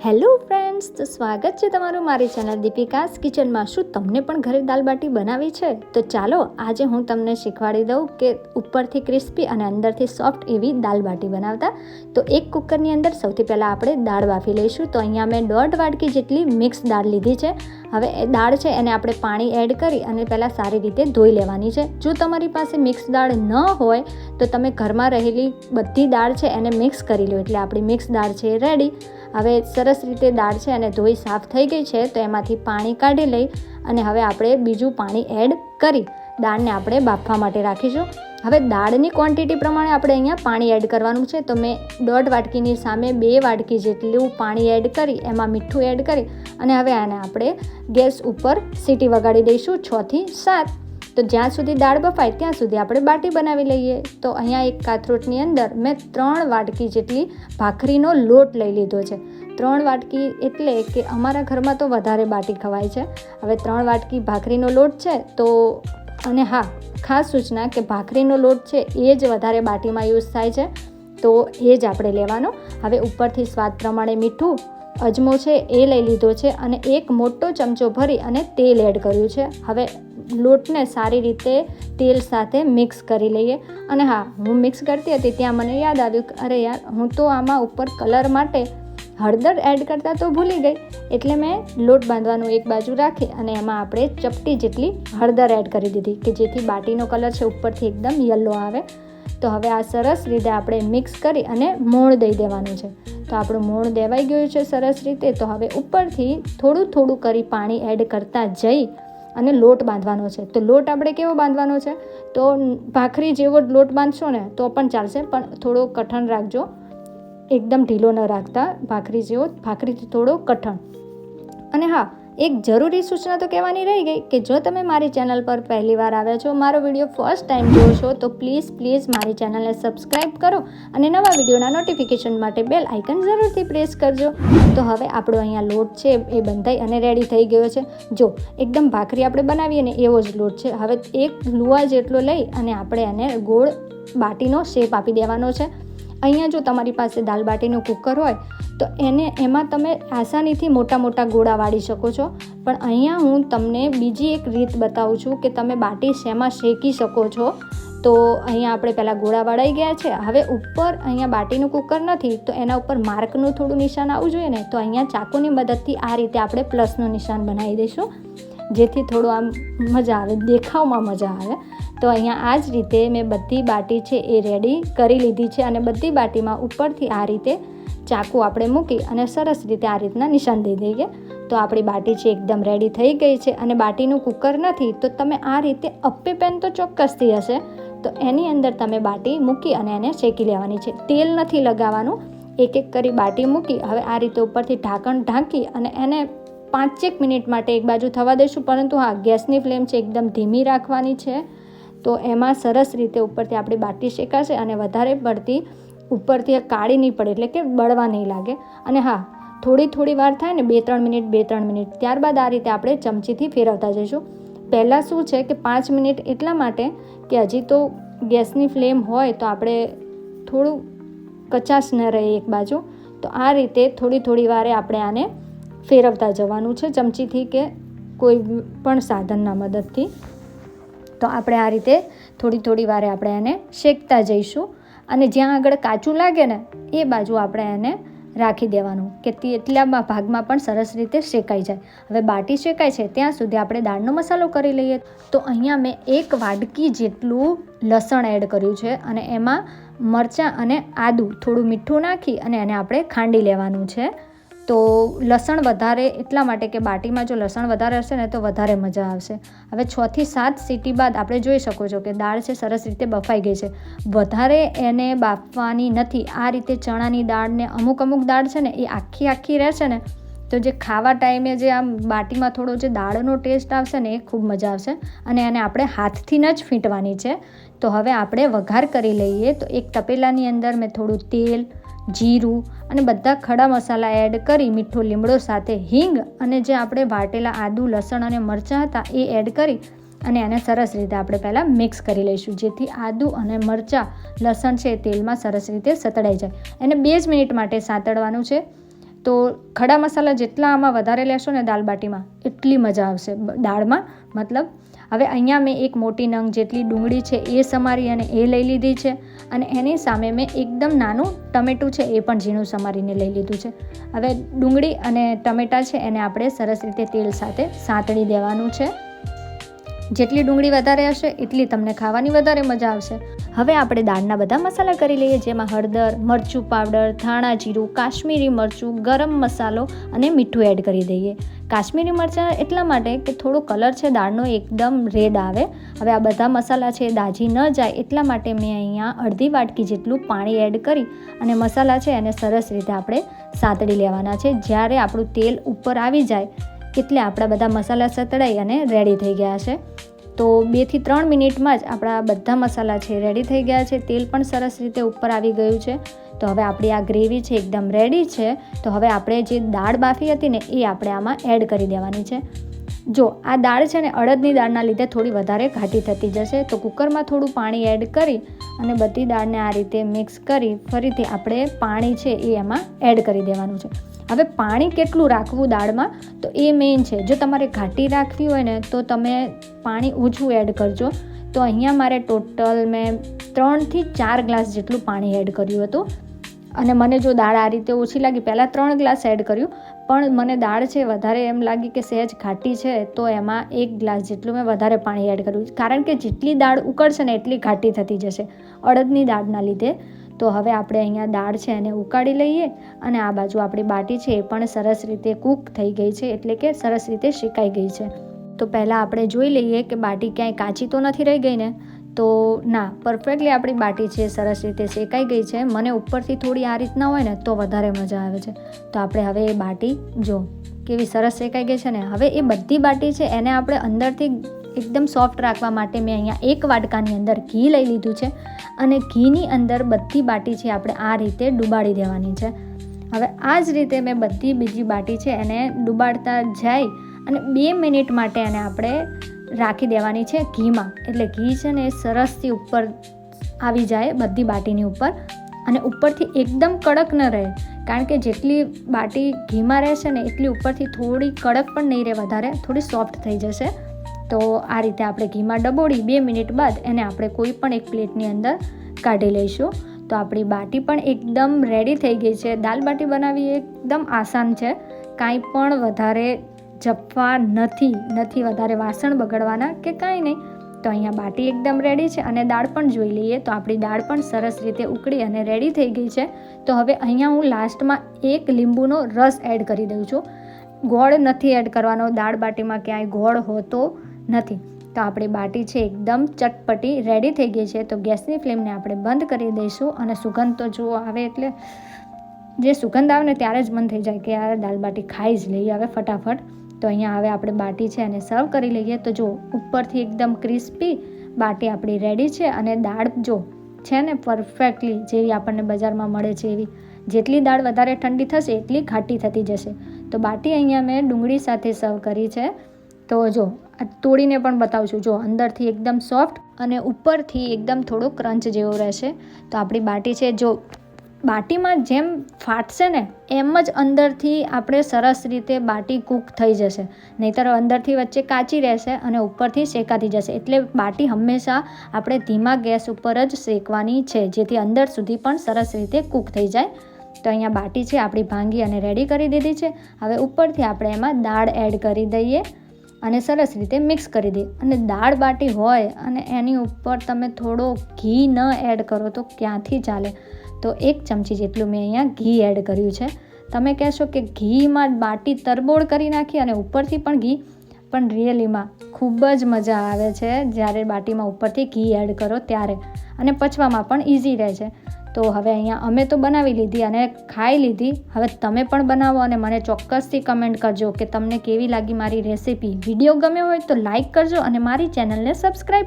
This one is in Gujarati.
હેલો ફ્રેન્ડ્સ, તો સ્વાગત છે તમારું મારી ચેનલ દીપિકાસ કિચનમાં. શું તમને પણ ઘરે દાલ બાટી બનાવી છે? તો ચાલો આજે હું તમને શીખવાડી દઉં કે ઉપરથી ક્રિસ્પી અને અંદરથી સોફ્ટ એવી દાલ બાટી બનાવતા. તો એક કુકરની અંદર સૌથી પહેલાં આપણે દાળ બાફી લઈશું. તો અહીંયા મેં 1.5 વાટકી જેટલી મિક્સ દાળ લીધી છે. હવે એ દાળ છે એને આપણે પાણી એડ કરી અને પહેલાં સારી રીતે ધોઈ લેવાની છે. જો તમારી પાસે મિક્સ દાળ ન હોય તો તમે ઘરમાં રહેલી બધી દાળ છે એને મિક્સ કરી લો, એટલે આપણી મિક્સ દાળ છે રેડી. હવે સરસ રીતે દાળ છે અને ધોઈ સાફ થઈ ગઈ છે, તો એમાંથી પાણી કાઢી લઈ અને હવે આપણે બીજું પાણી એડ કરી દાળને આપણે બાફવા માટે રાખીશું. હવે દાળની ક્વોન્ટિટી પ્રમાણે આપણે અહીંયા પાણી એડ કરવાનું છે. તો મેં 1.5 વાટકીની સામે 2 વાટકી જેટલું પાણી એડ કરી એમાં મીઠું એડ કરી અને હવે આને આપણે ગેસ ઉપર સીટી વગાડી દઈશું 6 થી 7. તો જ્યાં સુધી દાળ બફાય ત્યાં સુધી આપણે બાટી બનાવી લઈએ. તો અહીંયા એક કાથરોટની અંદર મેં 3 વાટકી જેટલી ભાખરીનો લોટ લઈ લીધો છે. 3 વાટકી એટલે કે અમારા ઘરમાં તો વધારે બાટી ખવાય છે. હવે 3 વાટકી ભાખરીનો લોટ છે. તો અને હા, ખાસ સૂચના કે ભાખરીનો લોટ છે એ જ વધારે બાટીમાં યુઝ થાય છે, તો એ જ આપણે લેવાનો. હવે ઉપરથી સ્વાદ પ્રમાણે મીઠું, અજમો છે એ લઈ લીધો છે અને એક મોટો ચમચો ભરી અને તેલ એડ કર્યું છે. હવે લોટને સારી રીતે તેલ સાથે મિક્સ કરી લઈએ. અને હા, હું મિક્સ કરતી હતી ત્યાં મને યાદ આવ્યું કે અરે યાર, હું તો આમાં ઉપર કલર માટે હળદર એડ કરતાં તો ભૂલી ગઈ. એટલે મેં લોટ બાંધવાનું એક બાજુ રાખી અને એમાં આપણે ચપટી જેટલી હળદર એડ કરી દીધી કે જેથી બાટીનો કલર છે ઉપરથી એકદમ યલો આવે. તો હવે આ સરસ રીતે આપણે મિક્સ કરી અને મોણ દઈ દેવાનું છે. તો આપણું મોણ દેવાઈ ગયું છે સરસ રીતે. તો હવે ઉપરથી થોડું થોડું કરી પાણી એડ કરતા જઈ અને લોટ બાંધવાનો છે. તો લોટ આપણે કેવો બાંધવાનો છે? તો ભાખરી જેવો લોટ બાંધશો ને તો પણ ચાલશે, પણ થોડો કઠણ રાખજો, એકદમ ઢીલો ન રાખતા, ભાખરી જેવો, ભાખરીથી થોડો કઠણ. અને હા, એક જરૂરી સૂચના તો કહેવાની રહી ગઈ કે જો તમે મારી ચેનલ પર પહેલી વાર આવ્યા છો, મારો વિડીયો ફર્સ્ટ ટાઈમ જોવો છો, તો પ્લીઝ મારી ચેનલને સબસ્ક્રાઈબ કરો અને નવા વિડીયોના નોટિફિકેશન માટે બેલ આઇકન જરૂરથી પ્રેસ કરજો. તો હવે આપણો અહીંયા લોટ છે એ બંધાઈ અને રેડી થઈ ગયો છે. જો એકદમ ભાખરી આપણે બનાવીએ ને એવો જ લોટ છે. હવે એક લુવા જેટલો લઈ અને આપણે એને ગોળ બાટીનો શેપ આપી દેવાનો છે. અહીંયા જો તમારી પાસે દાલ બાટીનું કુકર હોય તો એમાં તમે આસાનીથી મોટા મોટા ગોળા વાળી શકો છો, પણ અહીંયા હું તમને બીજી એક રીત બતાવું છું કે તમે બાટી શેમાં શેકી શકો છો. તો અહીંયા આપણે પહેલાં ગોળા વાળાઈ ગયા છે. હવે ઉપર અહીંયા બાટીનું કુકર નથી તો એના ઉપર માર્કનું થોડું નિશાન આવવું જોઈએ ને, તો અહીંયા ચાકુની મદદથી આ રીતે આપણે પ્લસનું નિશાન બનાવી દઈશું, જેથી થોડું આમ મજા આવે, દેખાવમાં મજા આવે. તો અહીંયા આ જ રીતે મેં બધી બાટી છે એ રેડી કરી લીધી છે અને બધી બાટીમાં ઉપરથી આ રીતે ચાકુ આપણે મૂકી અને સરસ રીતે આ રીતના નિશાન દઈ દઈએ. તો આપણી બાટી છે એકદમ રેડી થઈ ગઈ છે. અને બાટીનું કુકર નથી તો તમે આ રીતે અપ્પે પેન તો ચોક્કસથી હશે, તો એની અંદર તમે બાટી મૂકી અને એને શેકી લેવાની છે. તેલ નથી લગાવવાનું, એક એક કરી બાટી મૂકી હવે આ રીતે ઉપરથી ઢાંકણ ઢાંકી અને એને 5-1 મિનિટ માટે એક બાજુ થવા દઈશું. પરંતુ હા, ગેસની ફ્લેમ છે એકદમ ધીમી રાખવાની છે. તો એમાં સરસ રીતે ઉપરથી આપણી બાટી શેકાશે અને વધારે પડતી ઉપરથી કાળી નહીં પડે, એટલે કે બળવા નહીં લાગે. અને હા, થોડી વાર થાય ને 2-3 મિનિટ ત્યારબાદ આ રીતે આપણે ચમચીથી ફેરવતા જઈશું. પહેલાં શું છે કે 5 મિનિટ એટલા માટે કે હજી તો ગેસની ફ્લેમ હોય તો આપણે થોડું કચાશ ન રહે એક બાજુ. તો આ રીતે થોડી વારે આપણે આને ફેરવતા જવાનું છે ચમચીથી કે કોઈ પણ સાધનના મદદથી. તો આપણે આ રીતે થોડી વારે આપણે એને શેકતા જઈશું અને જ્યાં આગળ કાચું લાગે ને એ બાજુ આપણે એને રાખી દેવાનું કે એટલા ભાગમાં પણ સરસ રીતે શેકાઈ જાય. હવે બાટી શેકાય છે ત્યાં સુધી આપણે દાળનો મસાલો કરી લઈએ. તો અહીંયા મેં 1 વાટકી જેટલું લસણ એડ કર્યું છે અને એમાં મરચાં અને આદું થોડું મીઠું નાખી અને એને આપણે ખાંડી લેવાનું છે. તો લસણ વધારે એટલા માટે કે બાટીમાં જો લસણ વધારે હશે ને તો વધારે મજા આવશે. હવે 6 થી 7 સીટી બાદ આપણે જોઈ શકો છો કે દાળ છે સરસ રીતે બફાઈ ગઈ છે. વધારે એને બાફવાની નથી. આ રીતે ચણાની દાળને અમુક દાળ છે ને એ આખી રહેશે ને તો જે ખાવા ટાઈમે જે આમ બાટીમાં થોડો જે દાળનો ટેસ્ટ આવશે ને એ ખૂબ મજા આવશે. અને એને આપણે હાથથી જ ફીંટવાની છે. તો હવે આપણે વઘાર કરી લઈએ. તો એક તપેલાની અંદર મેં થોડું તેલ, જીરું અને બધા ખડા મસાલા એડ કરી મીઠો લીમડો સાથે હિંગ અને જે આપણે વાટેલા આદું, લસણ અને મરચાં હતા એ એડ કરી અને એને સરસ રીતે આપણે પહેલાં મિક્સ કરી લઈશું, જેથી આદું અને મરચાં, લસણ છે તેલમાં સરસ રીતે સતળાઈ જાય. એને 2 જ મિનિટ માટે સાતળવાનું છે. તો ખડા મસાલા જેટલા આમાં વધારે લેશો ને દાલ બાટીમાં એટલી મજા આવશે દાળમાં. મતલબ હવે અહીંયા મેં એક મોટી નંગ જેટલી ડુંગળી છે એ સમારી અને એ લઈ લીધી છે, અને એની સામે મેં એકદમ નાનું ટમેટું છે એ પણ ઝીણું સમારીને લઈ લીધું છે. હવે ડુંગળી અને ટમેટાં છે એને આપણે સરસ રીતે તેલ સાથે સાંતળી દેવાનું છે. જેટલી ડુંગળી વધારે હશે એટલી તમને ખાવાની વધારે મજા આવશે. હવે આપણે દાળના બધા મસાલા કરી લઈએ, જેમાં હળદર, મરચું પાવડર, ધાણા જીરું, કાશ્મીરી મરચું, ગરમ મસાલો અને મીઠું એડ કરી દઈએ. કાશ્મીરી મરચાં એટલા માટે કે થોડો કલર છે દાળનો એકદમ રેડ આવે. હવે આ બધા મસાલા છે દાજી ન જાય એટલા માટે મેં અહીંયા અડધી વાટકી જેટલું પાણી એડ કરી અને મસાલા છે એને સરસ રીતે આપણે સાંતળી લેવાના છે. જ્યારે આપણું તેલ ઉપર આવી જાય એટલે આપણા બધા મસાલા સતળાઈ અને રેડી થઈ ગયા છે. તો 2 થી 3 મિનિટમાં જ આપણા બધા મસાલા છે રેડી થઈ ગયા છે. તેલ પણ સરસ રીતે ઉપર આવી ગયું છે. તો હવે આપણી આ ગ્રેવી છે એકદમ રેડી છે. તો હવે આપણે જે દાળ બાફી હતી ને એ આપણે આમાં એડ કરી દેવાની છે. જો આ દાળ છે ને અડદની દાળના લીધે થોડી વધારે ઘાટી થતી જશે, તો કુકરમાં થોડું પાણી એડ કરી અને બધી દાળને આ રીતે મિક્સ કરી ફરીથી આપણે પાણી છે એ એમાં એડ કરી દેવાનું છે. હવે પાણી કેટલું રાખવું દાળમાં તો એ મેઇન છે. જો તમારે ઘાટી રાખવી હોય ને તો તમે પાણી ઓછું એડ કરજો. તો અહીંયા મારે ટોટલ મેં 3 થી 4 ગ્લાસ જેટલું પાણી એડ કર્યું હતું. અને મને જો દાળ આ રીતે ઓછી લાગી, પહેલાં 3 ગ્લાસ એડ કર્યું, પણ મને દાળ છે વધારે એમ લાગી કે સહેજ ઘાટી છે તો એમાં 1 ગ્લાસ જેટલું મેં વધારે પાણી એડ કર્યું, કારણ કે જેટલી દાળ ઉકળશે ને એટલી ઘાટી થતી જશે અડદની દાળના લીધે. તો હવે આપણે અહીંયા દાળ છે એને ઉકાળી લઈએ, અને આ બાજુ આપણી બાટી છે એ પણ સરસ રીતે કૂક થઈ ગઈ છે, એટલે કે સરસ રીતે શેકાઈ ગઈ છે. તો પહેલાં આપણે જોઈ લઈએ કે બાટી ક્યાંય કાચી તો નથી રહી ગઈ ને. તો ના, પરફેક્ટલી આપણી બાટી છે સરસ રીતે શેકાઈ ગઈ છે. મને ઉપરથી થોડી આ રીતના હોય ને તો વધારે મજા આવે છે. તો આપણે હવે એ બાટી જો કેવી સરસ શેકાઈ ગઈ છે ને. હવે એ બધી બાટી છે એને આપણે અંદરથી એકદમ સોફ્ટ રાખવા માટે મેં અહીંયા 1 વાટકાની અંદર ઘી લઈ લીધું છે, અને ઘીની અંદર બધી બાટી છે આપણે આ રીતે ડુબાડી દેવાની છે. હવે આ જ રીતે મેં બધી બીજી બાટી છે એને ડુબાડતા જાય અને 2 મિનિટ માટે એને આપણે રાખી દેવાની છે ઘીમાં. એટલે ઘી છે ને એ સરસથી ઉપર આવી જાય બધી બાટીની ઉપર, અને ઉપરથી એકદમ કડક ન રહે, કારણ કે જેટલી બાટી ઘીમાં રહેશે ને એટલી ઉપરથી થોડી કડક પણ નહીં રહે, વધારે થોડી સોફ્ટ થઈ જશે. તો આ રીતે આપણે ઘીમાં ડબોળી 2 મિનિટ બાદ એને આપણે કોઈ પણ એક પ્લેટની અંદર કાઢી લઈશું. તો આપણી બાટી પણ એકદમ રેડી થઈ ગઈ છે. દાલ બાટી બનાવવી એકદમ આસાન છે, કાંઈ પણ વધારે જપવા નથી વધારે વાસણ બગડવાના કે કાંઈ નહીં. તો અહીંયા બાટી એકદમ રેડી છે, અને દાળ પણ જોઈ લઈએ તો આપણી દાળ પણ સરસ રીતે ઉકળી અને રેડી થઈ ગઈ છે. તો હવે અહીંયા હું લાસ્ટમાં 1 લીંબુનો રસ એડ કરી દઉં છું. ગોળ નથી એડ કરવાનો, દાળ બાટીમાં ક્યાંય ગોળ હોતો નથી. તો આપણી બાટી છે એકદમ ચટપટી રેડી થઈ ગઈ છે. તો ગેસની ફ્લેમને આપણે બંધ કરી દઈશું, અને સુગંધ તો જો આવે એટલે જે સુગંધ આવે ને ત્યારે જ મન થઈ જાય કે યાર દાલ બાટી ખાઈ જ લઈએ હવે ફટાફટ. તો અહીંયા હવે આપણે બાટી છે એને સર્વ કરી લઈએ. તો જો ઉપરથી એકદમ ક્રિસ્પી બાટી આપણી રેડી છે, અને દાળ જો છે ને પરફેક્ટલી જેવી આપણને બજારમાં મળે છે એવી. જેટલી દાળ વધારે ઠંડી થશે એટલી ઘાટી થતી જશે. તો બાટી અહીંયા મેં ડુંગળી સાથે સર્વ કરી છે. તો જો તોડીને પણ બતાવું છું, જો અંદરથી એકદમ સોફ્ટ અને ઉપરથી એકદમ થોડો ક્રંચ જેવો રહેશે. તો આપણી બાટી છે જો બાટીમાં જેમ ફાટશે ને એમ જ અંદરથી આપણે સરસ રીતે બાટી કૂક થઈ જશે, નહીંતર અંદરથી વચ્ચે કાચી રહેશે અને ઉપરથી શેકાતી જશે. એટલે બાટી હંમેશા આપણે ધીમા ગેસ ઉપર જ શેકવાની છે, જેથી અંદર સુધી પણ સરસ રીતે કૂક થઈ જાય. તો અહીંયા બાટી છે આપણી ભાંગી અને રેડી કરી દીધી છે. હવે ઉપરથી આપણે એમાં દાળ એડ કરી દઈએ અને સરસ રીતે મિક્સ કરી દઈએ. અને દાળ બાટી હોય અને એની ઉપર તમે થોડો ઘી ન એડ કરો તો ક્યાંથી ચાલે. તો 1 ચમચી જેટલું મેં અહીંયા ઘી એડ કર્યું છે. તમે કહેશો કે ઘીમાં બાટી તરબોળ કરી નાખી અને ઉપરથી પણ ઘી, પણ રિયલીમાં ખૂબ જ મજા આવે છે જ્યારે બાટીમાં ઉપરથી ઘી એડ કરો ત્યારે, અને પચવામાં પણ ઇઝી રહે છે. તો હવે અહીંયા અમે તો બનાવી લીધી અને ખાઈ લીધી. હવે તમે પણ બનાવો અને મને ચોક્કસથી કમેન્ટ કરજો કે તમને કેવી લાગી મારી રેસિપી. વિડીયો ગમ્યો હોય તો લાઈક કરજો અને મારી ચેનલને સબસ્ક્રાઈબ